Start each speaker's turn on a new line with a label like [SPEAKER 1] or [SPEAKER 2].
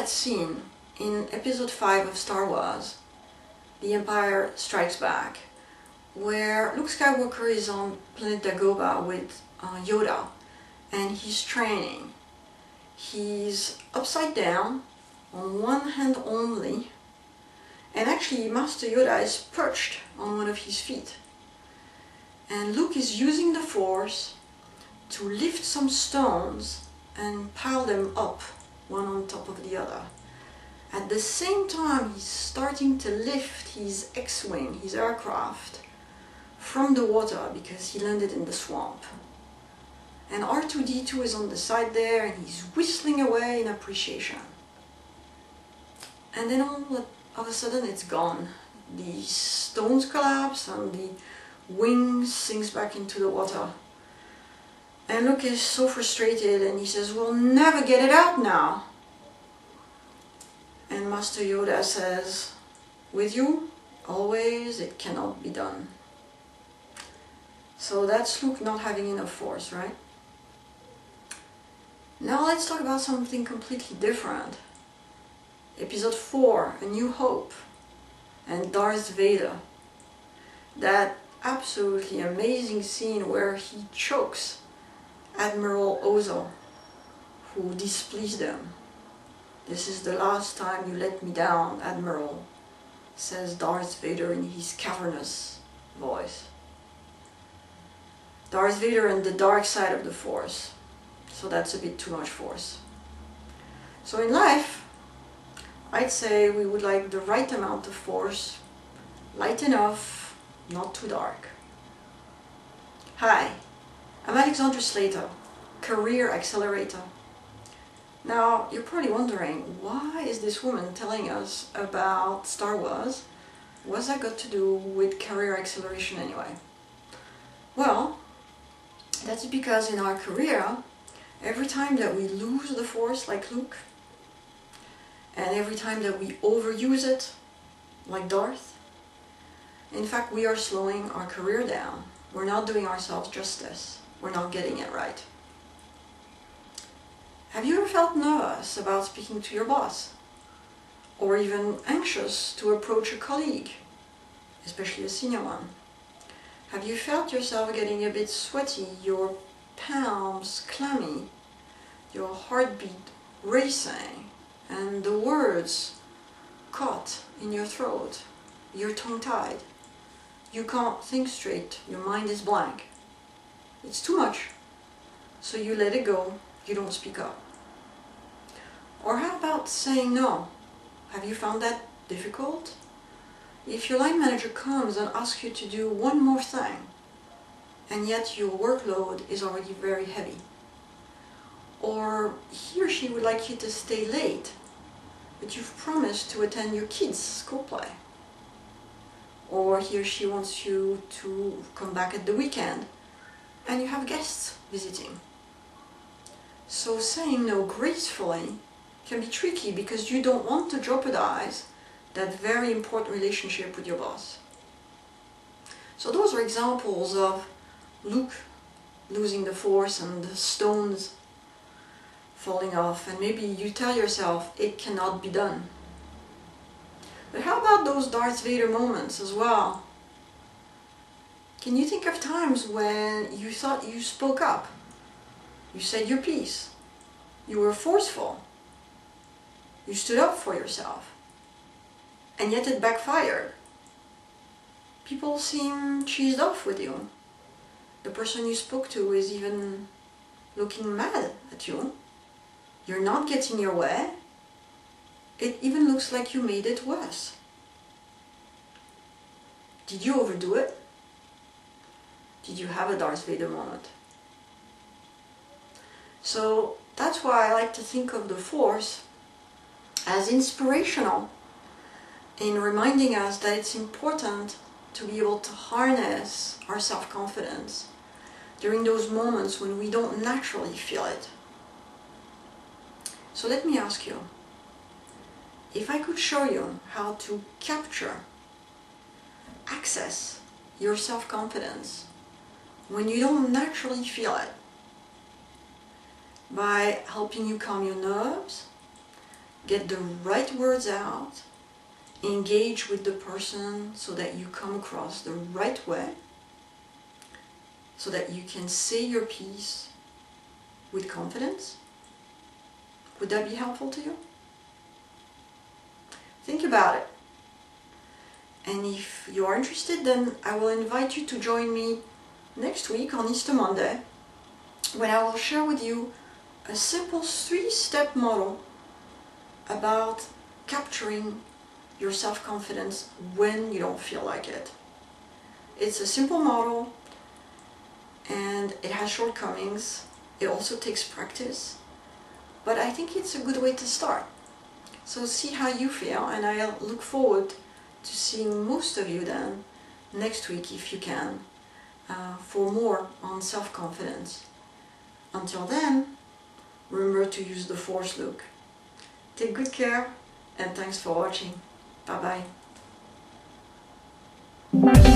[SPEAKER 1] that scene in episode 5 of Star Wars, The Empire Strikes Back, where Luke Skywalker is on planet Dagobah with Yoda, and he's training. He's upside down, on one hand only, and actually Master Yoda is perched on one of his feet. And Luke is using the Force to lift some stones and pile them up, one on top of the other. At the same time, he's starting to lift his X-Wing, his aircraft, from the water because he landed in the swamp. And R2-D2 is on the side there and he's whistling away in appreciation. And then all of a sudden it's gone. The stones collapse and the wing sinks back into the water. And Luke is so frustrated and he says, "We'll never get it out now." And Master Yoda says, "With you, always, it cannot be done." So that's Luke not having enough Force, right? Now let's talk about something completely different. Episode 4, A New Hope, and Darth Vader. That absolutely amazing scene where he chokes Admiral Ozzo, who displeased him. "This is the last time you let me down, Admiral," says Darth Vader in his cavernous voice. Darth Vader and the dark side of the Force. So that's a bit too much Force. So in life, I'd say we would like the right amount of Force, light enough, not too dark. Hi, I'm Alexandra Sleator, Career Accelerator. Now, you're probably wondering, why is this woman telling us about Star Wars? What's that got to do with career acceleration anyway? Well, that's because in our career, every time that we lose the Force like Luke, and every time that we overuse it like Darth, in fact we are slowing our career down. We're not doing ourselves justice. We're not getting it right. Have you ever felt nervous about speaking to your boss? Or even anxious to approach a colleague, especially a senior one? Have you felt yourself getting a bit sweaty, your palms clammy, your heartbeat racing, and the words caught in your throat, you're tongue-tied, you can't think straight, your mind is blank? It's too much, so you let it go, you don't speak up. Or how about saying no? Have you found that difficult? If your line manager comes and asks you to do one more thing, and yet your workload is already very heavy. Or he or she would like you to stay late, but you've promised to attend your kids' school play. Or he or she wants you to come back at the weekend, and you have guests visiting. So saying no gracefully can be tricky because you don't want to jeopardize that very important relationship with your boss. So those are examples of Luke losing the Force and the stones falling off, and maybe you tell yourself it cannot be done. But how about those Darth Vader moments as well? Can you think of times when you thought you spoke up? You said your piece. You were forceful. You stood up for yourself. And yet it backfired. People seem cheesed off with you. The person you spoke to is even looking mad at you. You're not getting your way. It even looks like you made it worse. Did you overdo it? Did you have a Darth Vader moment? So that's why I like to think of the Force as inspirational in reminding us that it's important to be able to harness our self-confidence during those moments when we don't naturally feel it. So let me ask you, if I could show you how to capture, access your self-confidence when you don't naturally feel it, by helping you calm your nerves, get the right words out, engage with the person so that you come across the right way, so that you can say your piece with confidence. Would that be helpful to you? Think about it. And if you are interested, then I will invite you to join me next week on Easter Monday, when I will share with you a simple 3-step model about capturing your self-confidence when you don't feel like it. It's a simple model and it has shortcomings. It also takes practice, but I think it's a good way to start. So see how you feel, and I look forward to seeing most of you then next week if you can, for more on self-confidence. Until then, remember to use the force look. Take good care and thanks for watching. Bye bye.